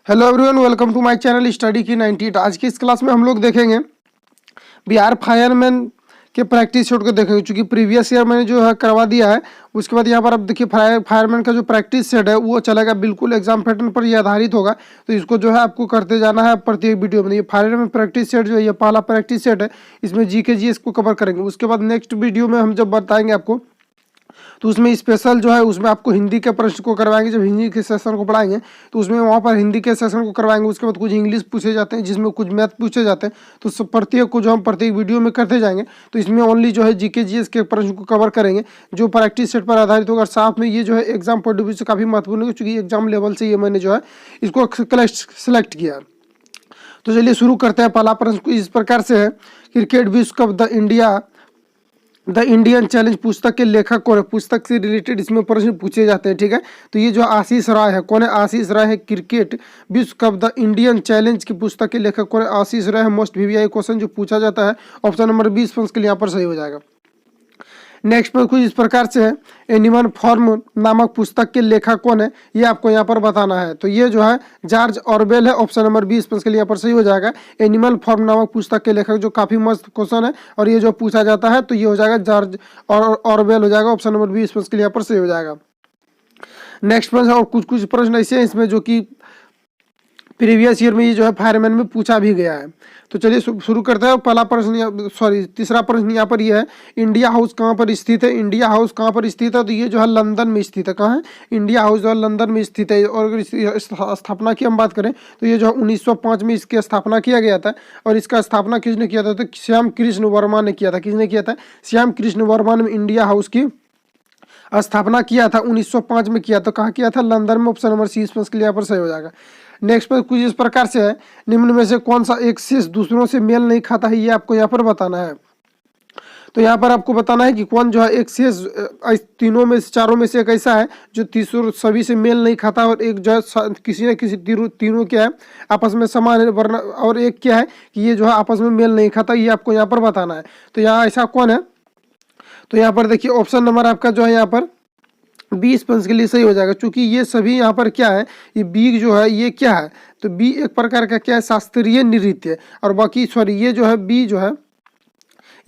Hello everyone, welcome to my channel study की 98। आज की इस क्लास में हम लोग देखेंगे बिहार फायरमैन के प्रैक्टिस सेट को देखेंगे। चूंकि प्रीवियस ईयर मैंने जो है करवा दिया है, उसके बाद यहाँ पर अब देखिए फायरमैन का जो प्रैक्टिस सेट है वो चलेगा, बिल्कुल एग्जाम पैटर्न पर ये आधारित होगा। तो इसको जो है आपको करते जाना है प्रत्येक वीडियो में। ये फायरमैन प्रैक्टिस सेट जो है ये पहला प्रैक्टिस सेट है, इसमें जीके जीएस को कवर करेंगे। उसके बाद नेक्स्ट वीडियो में हम जब बताएंगे आपको, तो उसमें स्पेशल जो है उसमें आपको हिंदी के प्रश्न को करवाएंगे। जब हिंदी के सेशन को पढ़ाएंगे तो उसमें वहाँ पर हिंदी के सेशन को करवाएंगे। उसके बाद कुछ इंग्लिश पूछे जाते हैं, जिसमें कुछ मैथ पूछे जाते हैं। तो सब प्रत्येक को जो हम प्रत्येक वीडियो में करते जाएंगे, तो इसमें ओनली जो है जीके जीएस के प्रश्न को कवर करेंगे, जो प्रैक्टिस सेट पर आधारित होगा। साथ में ये जो है एग्जाम पॉइंट ऑफ व्यू से काफ़ी महत्वपूर्ण है, क्योंकि एग्जाम लेवल से ये मैंने जो है इसको सेलेक्ट किया। तो चलिए शुरू करते हैं। पहला प्रश्न इस प्रकार से है, क्रिकेट विश्व कप द इंडियन चैलेंज पुस्तक के लेखक कौन है? पुस्तक से रिलेटेड इसमें प्रश्न पूछे जाते हैं, ठीक है। तो ये जो आशीष राय है, कौन है? आशीष राय है। क्रिकेट विश्व कप द इंडियन चैलेंज की पुस्तक के लेखक कौन है? आशीष राय है। मोस्ट वीवीआई क्वेश्चन जो पूछा जाता है, ऑप्शन नंबर 20 के लिए यहाँ पर सही हो जाएगा। नेक्स्ट में कुछ इस प्रकार से है, एनिमल फॉर्म नामक पुस्तक के लेखक कौन है? ये आपको यहाँ पर बताना है। तो ये जो है जॉर्ज ऑरवेल है। ऑप्शन नंबर 20 के लिए यहाँ पर सही हो जाएगा। एनिमल फॉर्म नामक पुस्तक के लेखक, जो काफी मस्त क्वेश्चन है और ये जो पूछा जाता है, तो ये हो जाएगा जॉर्ज ऑरवेल हो जाएगा। ऑप्शन नंबर 20 के लिए यहाँ पर सही हो जाएगा। नेक्स्ट प्रश्न, और कुछ कुछ प्रश्न ऐसे हैं इसमें जो कि प्रीवियस ईयर में ये जो है फायरमैन में पूछा भी गया है। तो चलिए शुरू करते हैं। पहला प्रश्न, तीसरा प्रश्न यहाँ पर यह है, इंडिया हाउस कहाँ पर स्थित है? इंडिया हाउस कहाँ पर स्थित है? तो ये जो है लंदन में स्थित है। कहाँ है? इंडिया हाउस जो है लंदन में स्थित है। और अगर स्थापना की हम बात करें तो ये जो है 1905 में इसकी स्थापना किया गया था। और इसका स्थापना किसने किया था? तो श्याम कृष्ण वर्मा ने किया था। किसने किया था? श्याम कृष्ण वर्मा ने इंडिया हाउस की स्थापना किया था, 1905 में किया। तो कहाँ किया था? लंदन में। ऑप्शन नंबर 30 के लिए यहाँ पर सही हो जाएगा। नेक्स्ट पर कुछ इस प्रकार से है, निम्न में से कौन सा एक शेष दूसरों से मेल नहीं खाता है? ये आपको यहाँ पर बताना है। तो यहाँ पर आपको बताना है कि कौन जो है एक शेष तीनों में से, चारों में से एक ऐसा है जो तीसरों सभी से मेल नहीं खाता, और एक जो है किसी न किसी तीनों क्या है आपस में समान है, वरना और एक क्या है कि ये जो है आपस में मेल नहीं खाता। ये आपको यहाँ पर बताना है। तो यहाँ ऐसा कौन है? तो यहाँ पर देखिए ऑप्शन नंबर आपका जो है यहाँ पर 20 के लिए सही हो जाएगा। क्योंकि ये सभी यहाँ पर क्या है, ये बी जो है ये क्या है? तो बी एक प्रकार का क्या है? शास्त्रीय नृत्य। और बाकी ये जो है बी जो है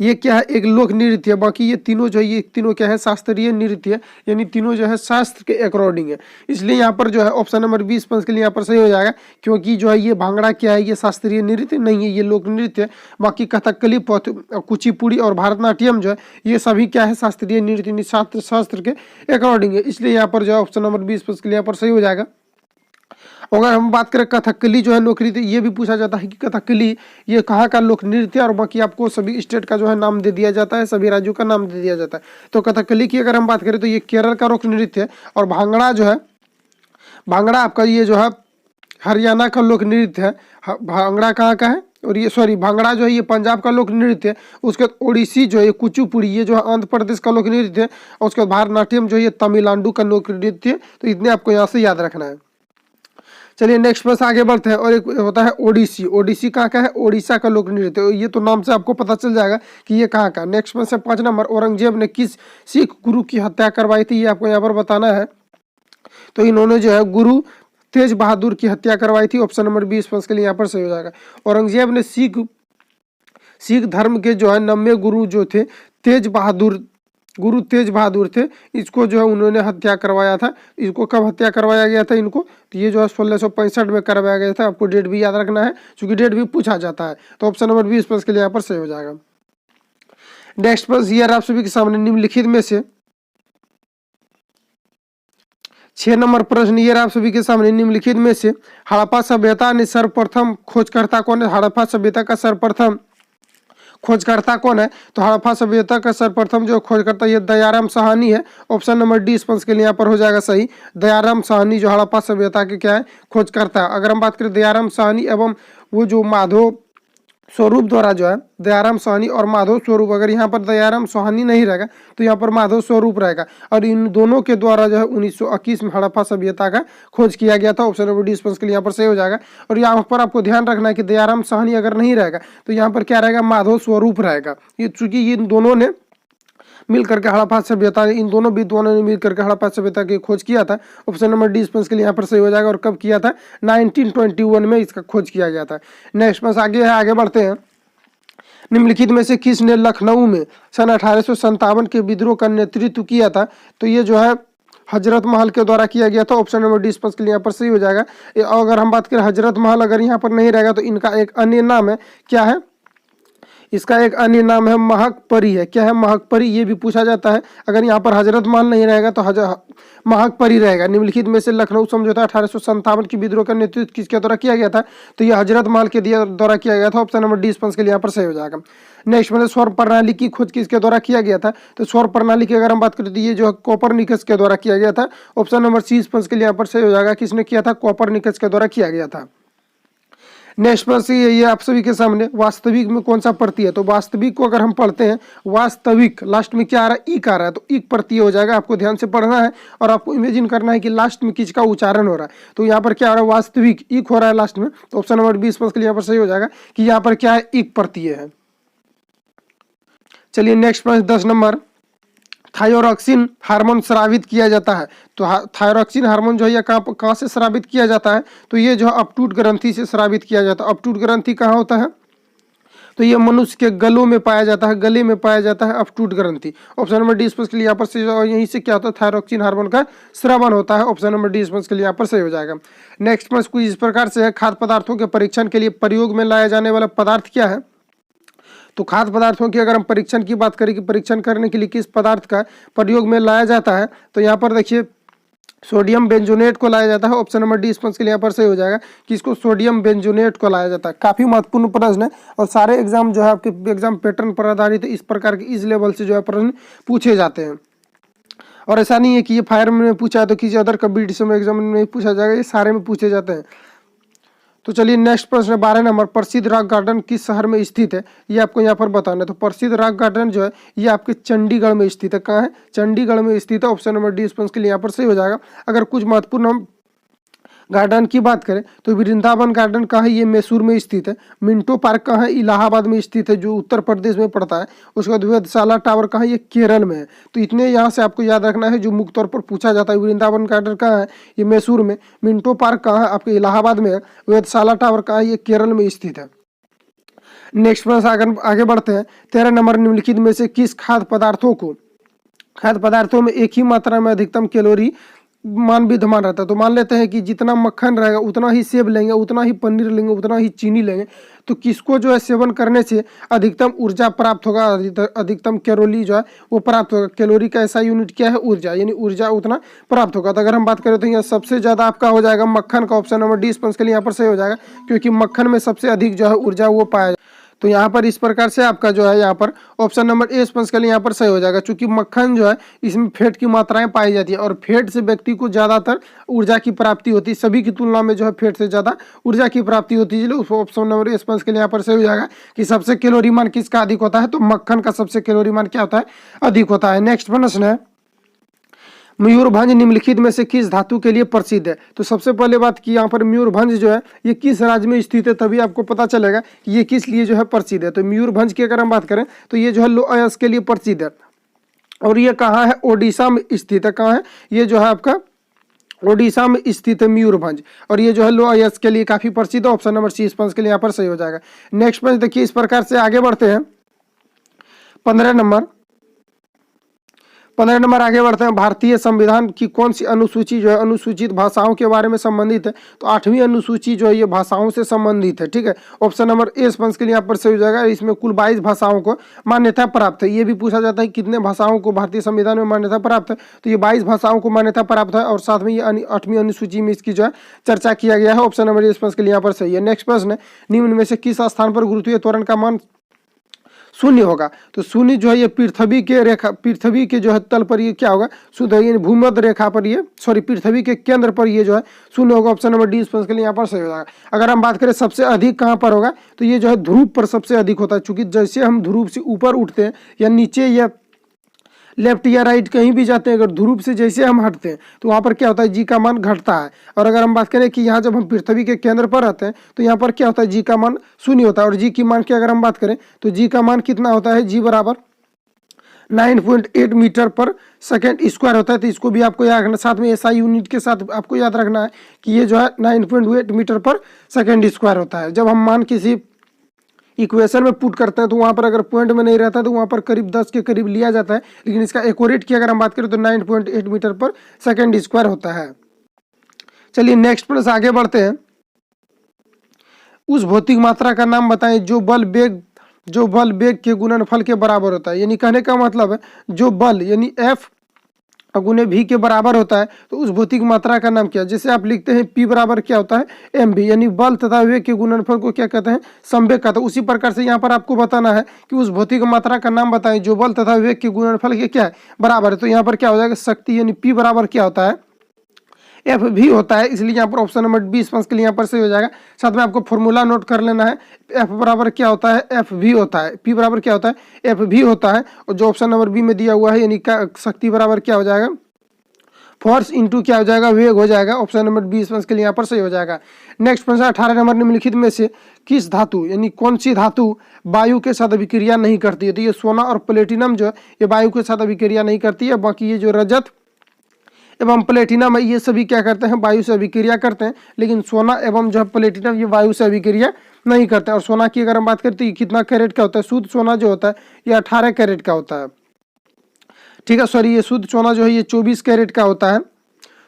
ये क्या है? एक लोक नृत्य। बाकी ये तीनों जो है ये तीनों क्या है? शास्त्रीय नृत्य, यानी तीनों जो है शास्त्र के अकॉर्डिंग है। इसलिए यहाँ पर जो है ऑप्शन नंबर 20 के लिए यहाँ पर सही हो जाएगा। क्योंकि जो है ये भांगड़ा क्या है? ये शास्त्रीय नृत्य नहीं है, ये लोक नृत्य। बाकी कथकली, कुचिपुड़ी और भारतनाट्यम जो है ये सभी क्या है? शास्त्रीय नृत्य, शास्त्र के अकॉर्डिंग है। इसलिए यहाँ पर जो है ऑप्शन नंबर 20 के लिए यहाँ पर सही हो जाएगा। अगर हम बात करें कथकली जो है लोक नृत्य, ये भी पूछा जाता है कि कथकली ये कहाँ का लोक नृत्य है। और बाकी आपको सभी स्टेट का जो है नाम दे दिया जाता है, सभी राज्यों का नाम दे दिया जाता है। तो कथकली की अगर हम बात करें तो ये केरल का लोक नृत्य है। और भांगड़ा जो है, भांगड़ा आपका ये जो है हरियाणा का लोक नृत्य है। भांगड़ा कहाँ का है? और ये भांगड़ा जो है ये पंजाब का लोक नृत्य है। उसके बाद ओडिसी जो है कुचिपुड़ी, ये जो है आंध्र प्रदेश का लोक नृत्य है। और उसके बाद भारतनाट्यम जो है ये तमिलनाडु का लोक नृत्य है। तो इतने आपको यहाँ से याद रखना है। चलिए नेक्स्ट प्रश्न आगे बढ़ते हैं। और एक होता है ओडिसी। ओडिसी कहाँ का है? ओडिशा का लोक नृत्य। ये तो नाम से आपको पता चल जाएगा कि ये कहाँ का। नेक्स्ट प्रश्न 5 नंबर, औरंगजेब ने किस सिख गुरु की हत्या करवाई थी? ये आपको यहाँ पर बताना है। तो इन्होंने जो है गुरु तेज बहादुर की हत्या करवाई थी। ऑप्शन नंबर 20 के लिए यहाँ पर सही हो जाएगा। औरंगजेब ने सिख धर्म के जो है 90 गुरु जो थे गुरु तेज बहादुर थे, इसको जो है उन्होंने हत्या करवाया था। इसको कब हत्या करवाया गया था इनको? तो ये जो है 1665 में करवाया गया था। आपको डेट भी याद रखना है, क्योंकि डेट भी पूछा जाता है। तो ऑप्शन नंबर 20 के लिए यहाँ पर सही हो जाएगा। नेक्स्ट प्रश्न, ये आप सभी के सामने निम्नलिखित में से 6 नंबर प्रश्न, ये आप सभी के सामने निम्नलिखित में से हड़प्पा सभ्यता ने सर्वप्रथम खोजकर्ता कौन है? हड़प्पा सभ्यता का सर्वप्रथम खोजकर्ता कौन है? तो हड़प्पा सभ्यता का सर्वप्रथम जो खोजकर्ता ये दयाराम साहनी है। ऑप्शन नंबर 20 के लिए यहाँ पर हो जाएगा सही। दयाराम साहनी जो हड़प्पा सभ्यता के क्या है? खोजकर्ता। अगर हम बात करें दयाराम साहनी एवं वो जो माधव स्वरूप द्वारा जो है, दयाराम साहनी और माधव स्वरूप, अगर यहाँ पर दयाराम साहनी नहीं रहेगा तो यहाँ पर माधव स्वरूप रहेगा। और इन दोनों के द्वारा जो है 1921 में हड़प्पा सभ्यता का खोज किया गया था। ऑप्शन नंबर 20 के लिए यहाँ पर सही हो जाएगा। और यहाँ पर आपको ध्यान रखना है कि दयाराम साहनी अगर नहीं रहेगा तो यहाँ पर क्या रहेगा? माधव स्वरूप रहेगा। ये चूंकि इन दोनों ने मिल करके हड़प्पा सभ्यता, इन दोनों विद्वानों ने मिल करके हड़प्पा सभ्यता की खोज किया था। ऑप्शन नंबर डी इसके लिए यहाँ पर सही हो जाएगा। और कब किया था? 1921 में इसका खोज किया गया था। नेक्स्ट बस आगे है, आगे बढ़ते हैं। निम्नलिखित में से किसने लखनऊ में सन 1857 के विद्रोह का नेतृत्व किया था? तो ये जो है हजरत महल के द्वारा किया गया था। ऑप्शन नंबर डी इसके लिए यहाँ पर सही हो जाएगा। अगर हम बात करें हजरत महल अगर यहाँ पर नहीं रहेगा तो इनका एक अन्य नाम है, क्या है? इसका एक अन्य नाम है महकपरी है। क्या है? महकपरी। ये भी पूछा जाता है। अगर यहाँ पर हजरत महल नहीं रहेगा तो महकपरी रहेगा। निम्नलिखित में से लखनऊ समझौता 1857 की विद्रोह का नेतृत्व किसके द्वारा किया गया था? तो ये हजरत महल के द्वारा किया गया था। ऑप्शन नंबर डी इसके लिए यहाँ पर सही हो जाएगा। नेक्स्ट मतलब सौर प्रणाली की खोज किसके द्वारा किया गया था? तो सौर प्रणाली की अगर हम बात करें तो ये जो है कोपरनिकस के द्वारा किया गया था। ऑप्शन नंबर सी इसके लिए यहाँ पर सही हो जाएगा। किसने किया था? कोपरनिकस के द्वारा किया गया था। नेक्स्ट प्रश्न ये आप सभी के सामने, वास्तविक में कौन सा प्रत्यय है? तो वास्तविक को अगर हम पढ़ते हैं, वास्तविक लास्ट में क्या आ रहा है? इक आ रहा है, तो इक प्रत्यय हो जाएगा। आपको ध्यान से पढ़ना है और आपको इमेजिन करना है कि लास्ट में किसका उच्चारण हो रहा है। तो यहाँ पर क्या हो रहा है? वास्तविक, इक हो रहा है लास्ट में। तो ऑप्शन नंबर 20 के लिए यहाँ पर सही हो जाएगा कि यहाँ पर क्या है? इक प्रत्यय है। चलिए नेक्स्ट प्रश्न 10 नंबर, थायरोक्सिन हार्मोन स्रावित किया जाता है। तो थायरोक्सिन हार्मोन जो है ये कहाँ से स्रावित किया जाता है? तो ये जो अपटूट ग्रंथि से स्रावित किया जाता है। अपटूट ग्रंथि कहाँ होता है? तो ये मनुष्य के गलों में पाया जाता है, गले में पाया जाता है अपटूट ग्रंथि। ऑप्शन नंबर डी के लिए यहाँ पर सही, यहीं से क्या होता है? थायरोक्सिन हार्मोन का स्रावन होता है। ऑप्शन नंबर डी के लिए यहाँ पर सही हो जाएगा। नेक्स्ट प्रश्न कुछ इस प्रकार से है, खाद्य पदार्थों के परीक्षण के लिए प्रयोग में लाया जाने वाला पदार्थ क्या है? तो खाद्य पदार्थों की अगर हम परीक्षण की बात करें कि परीक्षण करने के लिए किस पदार्थ का प्रयोग में लाया जाता है, तो यहाँ पर देखिए सोडियम बेंजोनेट को लाया जाता है। ऑप्शन नंबर डी इसके लिए यहाँ पर सही हो जाएगा कि इसको सोडियम बेंजोनेट को लाया जाता है। काफी महत्वपूर्ण प्रश्न है और सारे एग्जाम जो है आपके एग्जाम पैटर्न पर आधारित इस प्रकार के इस लेवल से जो है प्रश्न पूछे जाते हैं। और ऐसा नहीं है कि ये फायर में पूछा है तो किसी अदर कॉम्पिटिशन में एग्जाम में पूछा जाएगा, ये सारे में पूछे जाते हैं। तो चलिए नेक्स्ट प्रश्न 12 नंबर, प्रसिद्ध रॉक गार्डन किस शहर में स्थित है? ये आपको यहाँ पर बताना है। तो प्रसिद्ध रॉक गार्डन जो है ये आपके चंडीगढ़ में स्थित है। कहाँ है? चंडीगढ़ में स्थित है। ऑप्शन नंबर डी इसके लिए यहाँ पर सही हो जाएगा। अगर कुछ महत्वपूर्ण हम गार्डन की बात करें तो वृंदावन गार्डन कहाँ है? ये मैसूर में स्थित है। मिंटो पार्क कहाँ है? इलाहाबाद में स्थित है, जो उत्तर प्रदेश में पड़ता है। उसके बाद वेधशाला टावर कहाँ है? ये केरल में है। तो इतने यहाँ से आपको याद रखना है जो मुख्य तौर पर पूछा जाता है। वृंदावन गार्डन कहाँ है? ये मैसूर में। मिंटो पार्क कहाँ है? आपके इलाहाबाद में है। वेधशाला टावर कहाँ है? ये केरल में स्थित है। नेक्स्ट प्रश्न आगे बढ़ते हैं। 13 नंबर, निम्नलिखित में से किस खाद्य पदार्थों में एक ही मात्रा में अधिकतम कैलोरी मान विद्यमान रहता है? तो मान लेते हैं कि जितना मक्खन रहेगा उतना ही सेब लेंगे, उतना ही पनीर लेंगे, उतना ही चीनी लेंगे। तो किसको जो है सेवन करने से अधिकतम ऊर्जा प्राप्त होगा, अधिकतम कैलोरी जो है वो प्राप्त होगा? कैलोरी का ऐसा यूनिट क्या है? ऊर्जा, यानी ऊर्जा उतना प्राप्त होगा। तो अगर हम बात करें तो यहाँ सबसे ज्यादा आपका हो जाएगा मक्खन का। ऑप्शन नंबर डी के लिए यहाँ पर सही हो जाएगा क्योंकि मक्खन में सबसे अधिक जो है ऊर्जा वो पाया। तो यहाँ पर इस प्रकार से आपका जो है यहाँ पर ऑप्शन नंबर ए स्पंज के लिए यहाँ पर सही हो जाएगा, क्योंकि मक्खन जो है इसमें फैट की मात्राएं पाई जाती है और फैट से व्यक्ति को ज़्यादातर ऊर्जा की प्राप्ति होती है। सभी की तुलना में जो है फैट से ज़्यादा ऊर्जा की प्राप्ति होती है। उस ऑप्शन नंबर ए स्पंज के लिए यहाँ पर सही हो जाएगा कि सबसे कैलोरी मान किसका अधिक होता है? तो मक्खन का सबसे कैलोरी मान क्या होता है? अधिक होता है। नेक्स्ट प्रश्न है, मयूरभंज निम्नलिखित में से किस धातु के लिए प्रसिद्ध है? तो सबसे पहले बात की यहाँ पर मयूरभंज जो है ये किस राज्य में स्थित है, तभी आपको पता चलेगा कि ये किस लिए जो है प्रसिद्ध है। तो मयूरभंज की अगर हम बात करें तो ये जो है लौह अयस्क के लिए प्रसिद्ध है और ये कहाँ है? ओडिशा में स्थित है। कहाँ है? ये जो है आपका ओडिशा में स्थित है मयूरभंज और ये जो है लौह अयस्क के लिए काफी प्रसिद्ध है। ऑप्शन नंबर सी स्पंज के लिए यहाँ पर सही हो जाएगा। नेक्स्ट प्रश्न देखिए इस प्रकार से आगे बढ़ते हैं। 15 नंबर आगे बढ़ते हैं। भारतीय संविधान की कौन सी अनुसूची जो है अनुसूचित भाषाओं के बारे में संबंधित है? तो 8वीं अनुसूची जो है ये भाषाओं से संबंधित है। ठीक है, ऑप्शन नंबर ए स्पंज के लिए यहाँ पर सही हो जाएगा। इसमें कुल 22 भाषाओं को मान्यता प्राप्त है। ये भी पूछा जाता है कितने भाषाओं को भारतीय संविधान में मान्यता प्राप्त है, तो ये 22 भाषाओं को मान्यता प्राप्त है और साथ में ये 8वीं अनुसूची में इसकी जो है चर्चा किया गया है। ऑप्शन नंबर ए स्पंज के लिए यहाँ पर सही है। नेक्स्ट प्रश्न है, निम्न में से किस स्थान पर गुरुत्वीय त्वरण का मान शून्य होगा? तो शून्य जो है ये पृथ्वी के जो है तल पर ये क्या होगा? शुद्ध यानी भूमध्य रेखा पर ये पृथ्वी के केंद्र पर ये जो है शून्य होगा। ऑप्शन नंबर डी के लिए यहाँ पर सही हो जाएगा। अगर हम बात करें सबसे अधिक कहाँ पर होगा, तो ये जो है ध्रुव पर सबसे अधिक होता है, क्योंकि जैसे हम ध्रुव से ऊपर उठते हैं या नीचे या लेफ्ट या राइट कहीं भी जाते हैं, अगर ध्रुव से जैसे हम हटते हैं तो वहाँ पर क्या होता है? जी का मान घटता है। और अगर हम बात करें कि यहाँ जब हम पृथ्वी के केंद्र पर रहते हैं तो यहाँ पर क्या होता है? जी का मान शून्य होता है। और जी की मान की अगर हम बात करें तो जी का मान कितना होता है? जी बराबर 9.8 मीटर पर सेकेंड स्क्वायर होता है। तो इसको भी आपको याद रखना, साथ में एसआई यूनिट के साथ आपको याद रखना है कि ये जो है 9.8 मीटर पर सेकेंड स्क्वायर होता है। जब हम मान किसी इक्वेशन में पुट करते हैं तो वहाँ पर अगर पॉइंट में नहीं रहता तो वहाँ पर करीब 10 के करीब लिया जाता है, लेकिन इसका एक्यूरेट की अगर हम बात करें तो 9.8 मीटर पर सेकेंड स्क्वायर होता है। चलिए नेक्स्ट प्रश्न आगे बढ़ते हैं। उस भौतिक मात्रा का नाम बताएं जो बल वेग के गुणनफल के बराबर होता है। यानी कहने का मतलब है जो बल यानी F गुने V के बराबर होता है तो उस भौतिक मात्रा का नाम क्या है। जैसे आप लिखते हैं P बराबर क्या होता है mv, यानी बल तथा वेग के गुणनफल को क्या कहते हैं, संवेग कहते हैं। उसी प्रकार से यहाँ पर आपको बताना है कि उस भौतिक मात्रा का नाम बताएं जो बल तथा वेग के गुणनफल के क्या है बराबर है। तो यहाँ पर क्या हो जाएगा शक्ति, यानी P बराबर क्या होता है एफ भी होता है, इसलिए यहाँ पर ऑप्शन नंबर 20 के लिए यहाँ पर सही हो जाएगा। साथ में आपको फॉर्मूला नोट कर लेना है, एफ बराबर क्या होता है एफ भी होता है, पी बराबर क्या होता है एफ भी होता है। और जो ऑप्शन नंबर बी में दिया हुआ है यानी शक्ति बराबर क्या हो जाएगा फोर्स इंटू क्या हो जाएगा वेग हो जाएगा। ऑप्शन नंबर 20 के लिए यहाँ पर सही हो जाएगा। नेक्स्ट प्रश्न 18 नंबर निम्नलिखित में से किस धातु यानी कौन सी धातु वायु के साथ अभिक्रिया नहीं करती है। तो ये सोना और प्लेटिनम जो है ये वायु के साथ अभिक्रिया नहीं करती है। बाकी ये जो रजत एवं प्लेटिनम है ये सभी क्या करते हैं वायु से अभिक्रिया करते हैं, लेकिन सोना एवं जो है प्लेटिनम ये वायु से अभिक्रिया नहीं करते हैं। और सोना की अगर हम बात करें तो ये कितना कैरेट का होता है, शुद्ध सोना जो होता है ये 18 कैरेट का होता है। ठीक है, सॉरी ये शुद्ध सोना जो है ये 24 कैरेट का होता है।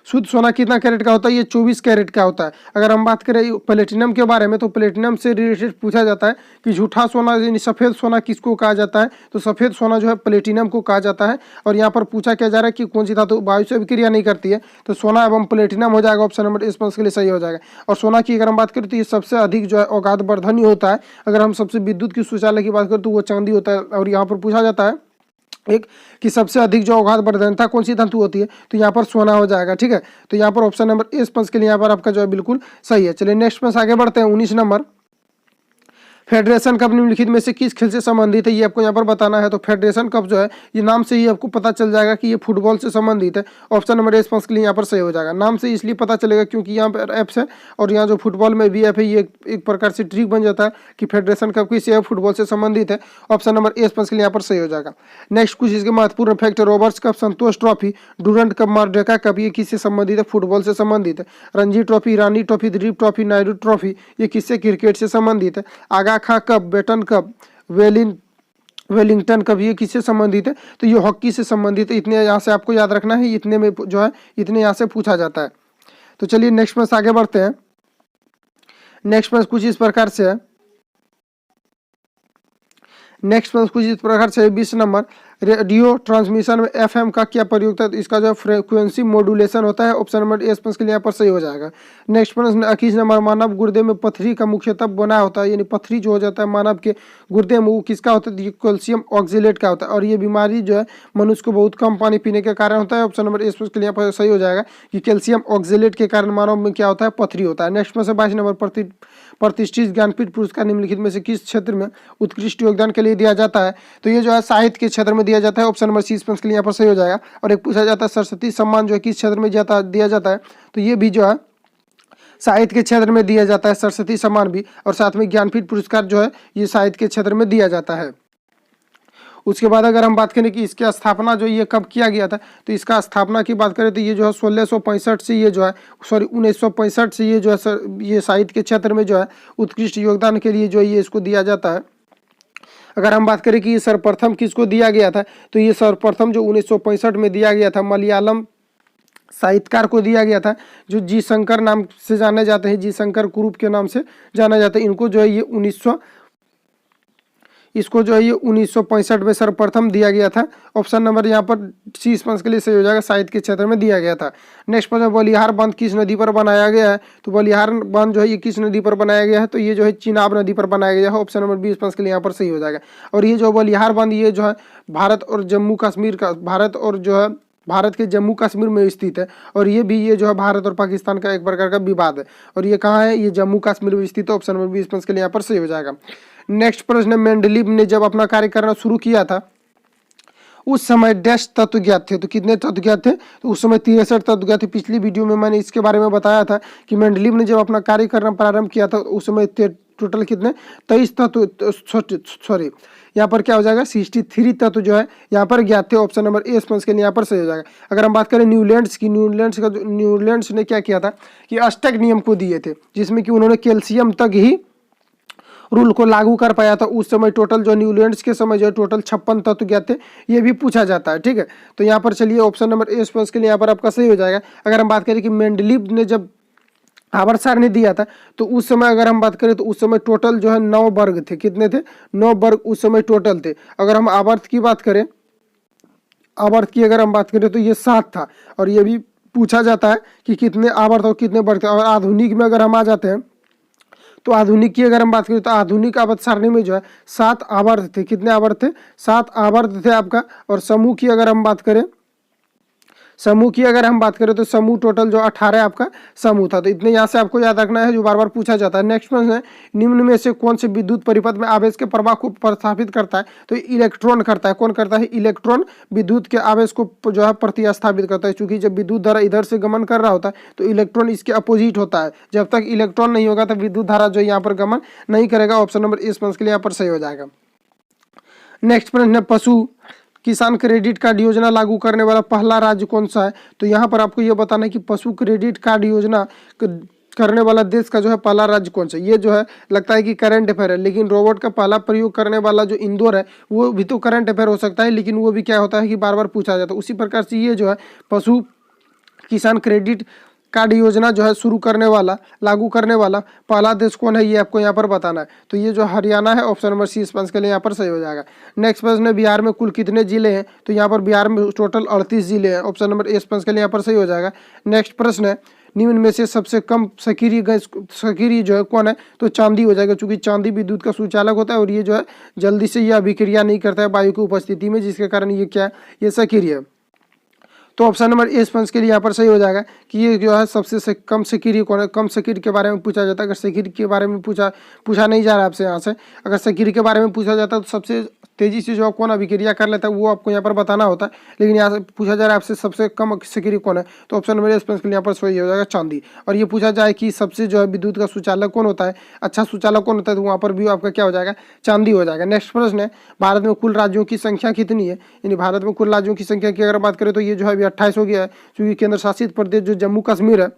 शुद्ध सोना कितना कैरेट का होता है ये 24 कैरेट का होता है। अगर हम बात करें प्लेटिनम के बारे में तो प्लेटिनम से रिलेटेड पूछा जाता है कि झूठा सोना यानी सफ़ेद सोना किसको कहा जाता है, तो सफ़ेद सोना जो है प्लेटिनम को कहा जाता है। और यहाँ पर पूछा क्या जा रहा है कि कौन सी धातु वायु से अभिक्रिया नहीं करती है, तो सोना एवं प्लेटिनम हो जाएगा। ऑप्शन नंबर इस के लिए सही हो जाएगा। और सोना की अगर हम बात करें तो ये सबसे अधिक जो है औगात वर्धनी होता है। अगर हम सबसे विद्युत की शौचालय की बात करें तो वो चांदी होता है। और यहाँ पर पूछा जाता है एक कि सबसे अधिक जो औगात वर्धनता कौन सी धातु होती है, तो यहाँ पर सोना हो जाएगा। ठीक है, तो यहाँ पर ऑप्शन नंबर इस के लिए यहाँ पर आपका जो है बिल्कुल सही है। चलिए नेक्स्ट प्रश्न आगे बढ़ते हैं। 19 नंबर फेडरेशन कप निम्नलिखित में से किस खेल से संबंधित है, ये आपको यहाँ पर बताना है। तो फेडरेशन कप जो है ये नाम से ही आपको पता चल जाएगा कि ये फुटबॉल से संबंधित है। ऑप्शन नंबर इस के लिए यहाँ पर सही हो जाएगा। नाम से इसलिए पता चलेगा क्योंकि यहाँ पर एप्स है और यहाँ जो फुटबॉल में भी एफ है ये एक प्रकार से ट्रिक बन जाता है कि फेडरेशन कप किसी है फुटबॉल से संबंधित है। ऑप्शन नंबर इस के लिए यहाँ पर सही हो जाएगा। नेक्स्ट कुछ इसके महत्वपूर्ण fact, Roberts cup, Santosh trophy, Durand cup, Merdeka cup ये किससे संबंधित है, फुटबॉल से संबंधित है। Ranji trophy, Irani trophy, Duleep trophy, Naidu trophy ये किससे क्रिकेट से संबंधित है। Aga Khan cup, Beighton cup, Wellington cup ये किससे संबंधित है, तो ये हॉकी से संबंधित है। इतने यहाँ से आपको याद रखना है, इतने में जो है इतने यहाँ से पूछा जाता है। तो चलिए नेक्स्ट प्रश्न आगे बढ़ते हैं। नेक्स्ट प्रश्न कुछ इस प्रकार से है। नेक्स्ट प्रश्न कुछ इस प्रकार से 20 नंबर रेडियो ट्रांसमिशन में एफएम का क्या प्रयोग है, तो इसका जो फ्रीक्वेंसी मॉड्यूलेशन होता है। ऑप्शन नंबर एस के लिए यहाँ पर सही हो जाएगा। नेक्स्ट प्रश्न 21 नंबर मानव गुर्दे में पथरी का मुख्यतः बना होता है, यानी पथरी जो हो जाता है मानव के गुर्दे में वो किसका होता है, ये कैल्शियम ऑक्जेलेट का होता है। और ये बीमारी जो है मनुष्य को बहुत कम पानी पीने के कारण होता है। ऑप्शन नंबर एस के लिए यहाँ पर सही हो जाएगा कि कैल्शियम ऑक्जेलेट के कारण मानव में क्या होता है पथरी होता है। नेक्स्ट प्रश्न 22 नंबर प्रतिष्ठित ज्ञानपीठ पुरस्कार निम्नलिखित में से किस क्षेत्र में उत्कृष्ट योगदान के लिए दिया जाता है, तो ये जो है साहित्य के क्षेत्र में दिया जाता है। ऑप्शन नंबर सी के लिए यहाँ पर सही हो जाएगा। और एक पूछा जाता है सरस्वती सम्मान जो है किस क्षेत्र में दिया जाता है, तो ये भी जो है साहित्य के क्षेत्र में दिया जाता है सरस्वती सम्मान भी। और साथ में ज्ञानपीठ पुरस्कार जो है ये साहित्य के क्षेत्र में दिया जाता है। उसके बाद अगर हम बात करें कि इसकी स्थापना जो ये कब किया गया था, तो इसका स्थापना की बात करें तो ये जो है 1665 से ये जो है 1965 से ये जो है ये साहित्य के क्षेत्र में जो है उत्कृष्ट योगदान के लिए जो है ये इसको दिया जाता है। अगर हम बात करें कि ये सर्वप्रथम किसको दिया गया था, तो ये सर्वप्रथम जो 1965 में दिया गया था मलयालम साहित्यकार को दिया गया था जो जी शंकर नाम से जाने जाते हैं, जी शंकर कुरूप के नाम से जाना जाता है। इनको जो है ये 1965 में सर्वप्रथम दिया गया था। ऑप्शन नंबर यहाँ पर सी के लिए सही हो जाएगा, साहित्य के क्षेत्र में दिया गया था। नेक्स्ट प्रश्न बलिहार बांध किस नदी पर बनाया गया है, तो बलिहार बांध जो है ये किस नदी पर बनाया गया है, तो ये जो है चिनाब नदी पर बनाया गया है। ऑप्शन नंबर 20 के लिए यहाँ पर सही हो जाएगा। और ये जो बलिहार बांध ये जो है भारत और जम्मू कश्मीर का भारत के जम्मू कश्मीर में स्थित है। और ये जो है भारत और पाकिस्तान का एक प्रकार का विवाद है। और ये कहाँ है, ये जम्मू कश्मीर में स्थित है। ऑप्शन नंबर 20 के लिए यहाँ पर सही हो जाएगा। नेक्स्ट प्रश्न, मेंडलीव ने जब अपना कार्य करना शुरू किया था उस समय डैश तत्व ज्ञात थे, तो कितने तत्व ज्ञात थे, तो उस समय 63 तत्व ज्ञात थे। पिछली वीडियो में मैंने इसके बारे में बताया था कि मेंडलीव ने जब अपना कार्य करना प्रारंभ किया था उस समय टोटल कितने 23 तत्व यहाँ पर क्या हो जाएगा 63 तत्व जो है यहाँ पर ज्ञात थे। ऑप्शन नंबर ए स्पंज के लिए यहाँ पर सही हो जाएगा। अगर हम बात करें न्यूलैंड्स की, न्यूलैंड्स ने क्या किया था कि अष्टक नियम को दिए थे, जिसमें कि उन्होंने कैल्शियम तक ही रूल को लागू कर पाया था। उस समय टोटल जो न्यूलैंड्स के समय जो है टोटल 56 तत्व ज्ञात थे, ये भी पूछा जाता है। ठीक है, तो यहाँ पर चलिए ऑप्शन नंबर ए स्पंज के लिए यहाँ पर आपका सही हो जाएगा। अगर हम बात करें कि मेंडलीव ने जब आवर्त सारणी दिया था तो उस समय अगर हम बात करें तो उस समय टोटल जो है 9 वर्ग थे। कितने थे? 9 वर्ग उस समय टोटल थे। अगर हम आवर्त की बात करें, आवर्त की अगर हम बात करें तो ये 7 था, और ये भी पूछा जाता है कि कितने आवर्त और कितने वर्ग थे। और आधुनिक में अगर हम आ जाते हैं तो आधुनिक की अगर हम बात करें तो आधुनिक आवर्त सारणी में जो है 7 आवर्त थे। कितने आवर्त थे? 7 आवर्त थे आपका। और समूह की अगर हम बात करें, समूह की अगर हम बात करें तो समूह टोटल जो 18 आपका समूह था। तो इतने यहाँ से आपको याद रखना है जो बार बार पूछा जाता है। नेक्स्ट प्रश्न है, निम्न में से कौन से विद्युत परिपथ में आवेश के प्रवाह को प्रतिस्थापित करता है? तो इलेक्ट्रॉन करता है। कौन करता है? इलेक्ट्रॉन विद्युत के आवेश को जो है प्रतिस्थापित करता है। क्योंकि जब विद्युत धारा इधर से गमन कर रहा होता है तो इलेक्ट्रॉन इसके अपोजिट होता है। जब तक इलेक्ट्रॉन नहीं होगा तो विद्युत धारा जो यहाँ पर गमन नहीं करेगा। ऑप्शन नंबर इस प्रश्न के लिए यहाँ पर सही हो जाएगा। नेक्स्ट प्रश्न है, पशु किसान क्रेडिट कार्ड योजना लागू करने वाला पहला राज्य कौन सा है? तो यहाँ पर आपको ये बताना है कि पशु क्रेडिट कार्ड योजना करने वाला देश का जो है पहला राज्य कौन सा है। ये जो है लगता है कि करंट अफेयर है, लेकिन रोबोट का पहला प्रयोग करने वाला जो इंदौर है वो भी तो करंट अफेयर हो सकता है, लेकिन वो भी क्या होता है कि बार बार पूछा जाता है। उसी प्रकार से ये जो है पशु किसान क्रेडिट कार्ड योजना जो है शुरू करने वाला, लागू करने वाला पहला देश कौन है, ये आपको यहाँ पर बताना है। तो ये जो हरियाणा है, ऑप्शन नंबर सी स्पंज के लिए यहाँ पर सही हो जाएगा। नेक्स्ट प्रश्न है, बिहार में कुल कितने जिले हैं? तो यहाँ पर बिहार में टोटल 38 जिले हैं। ऑप्शन नंबर ए स्पंज के लिए यहाँ पर सही हो जाएगा। नेक्स्ट प्रश्न है, निम्न में से सबसे कम सक्रिय गैस सक्रिय जो है कौन है? तो चांदी हो जाएगा, क्योंकि चांदी विद्युत का सुचालक होता है और ये जो है जल्दी से यह अभिक्रिया नहीं करता है वायु की उपस्थिति में, जिसके कारण ये क्या है, ये सक्रिय है। तो ऑप्शन नंबर ए स्पंज के लिए यहाँ पर सही हो जाएगा कि ये जो है सबसे कम सक्रिय कौन है। कम सक्रिय के बारे में पूछा जाता है। अगर सक्रिय के बारे में पूछा नहीं जा रहा है आपसे यहाँ से, अगर सक्रिय के बारे में पूछा जाता है तो सबसे तेजी से जो कौन अभिक्रिया कर लेता है वो आपको यहाँ पर बताना होता है, लेकिन यहाँ से पूछा जा रहा है आपसे सबसे कम सक्रिय कौन है। तो ऑप्शन नंबर ए स्पंज के लिए यहाँ पर सही हो जाएगा चांदी। और ये पूछा जाए कि सबसे जो है विद्युत का सुचालक कौन होता है, अच्छा सुचालक कौन होता है, तो वहाँ पर भी आपका क्या हो जाएगा, चांदी हो जाएगा। नेक्स्ट प्रश्न है, भारत में कुल राज्यों की संख्या कितनी है? यानी भारत में कुल राज्यों की संख्या की अगर बात करें तो ये जो है अभी 28 हो गया है, क्योंकि केंद्र शासित प्रदेश जो जम्मू कश्मीर है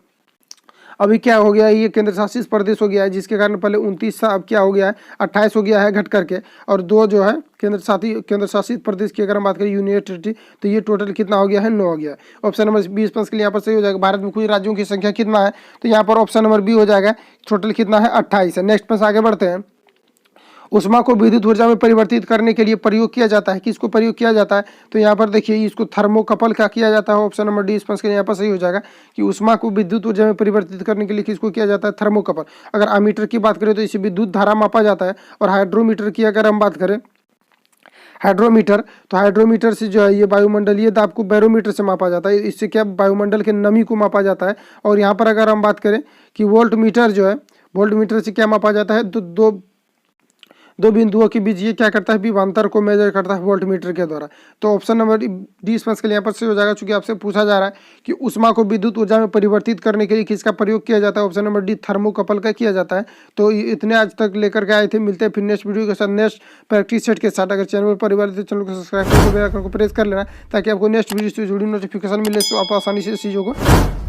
अभी क्या हो गया है, ये केंद्र शासित प्रदेश हो गया है, जिसके कारण पहले 29 था, अब क्या हो गया है 28 हो गया है घट करके। और 2 जो है केंद्र शासित प्रदेश की अगर हम बात करें यूनियन टेरिटरी, तो ये टोटल कितना हो गया है, 9 हो गया है। ऑप्शन नंबर 20 के लिए यहाँ पर सही हो जाएगा। भारत में कुल राज्यों की संख्या कितना है? तो यहाँ पर ऑप्शन नंबर बी हो जाएगा, टोटल कितना है, 28 है। नेक्स्ट पर आगे बढ़ते हैं, उष्मा को विद्युत ऊर्जा में परिवर्तित करने के लिए प्रयोग किया जाता है। किसको प्रयोग किया जाता है? तो यहाँ पर देखिए इसको थर्मोकपल का किया जाता है। ऑप्शन नंबर डी स्पंज के यहाँ पर सही हो जाएगा कि उष्मा को विद्युत ऊर्जा में परिवर्तित करने के लिए किसको किया जाता है, थर्मोकपल। अगर अमीटर की बात करें तो इसे विद्युत धारा मापा जाता है। और हाइड्रोमीटर की अगर हम बात करें, हाइड्रोमीटर, तो हाइड्रोमीटर से जो है ये वायुमंडलीय दाब को बैरोमीटर से मापा जाता है। इससे क्या वायुमंडल के नमी को मापा जाता है। और यहाँ पर अगर हम बात करें कि वोल्ट मीटर जो है, वोल्ट मीटर से क्या मापा जाता है, तो दो बिंदुओं के बीच ये क्या करता है, विभवांतर को मेजर करता है वोल्ट मीटर के द्वारा। तो ऑप्शन नंबर डी स्पंज के लिए यहाँ पर सही हो जाएगा, क्योंकि आपसे पूछा जा रहा है कि उष्मा को विद्युत ऊर्जा में परिवर्तित करने के लिए किसका प्रयोग किया जाता है। ऑप्शन नंबर डी थर्मोकपल का किया जाता है। तो इतने आज तक लेकर के आए थे, मिलते हैं फिर नेक्स्ट वीडियो के साथ, नेक्स्ट प्रैक्टिस सेट के साथ। अगर चैनल पर परिवार तो चैनल को सब्सक्राइब करके बेल आइकन को प्रेस कर लेना, ताकि आपको नेक्स्ट वीडियो से जुड़ी नोटिफिकेशन मिले, तो आप आसानी से चीज़ों को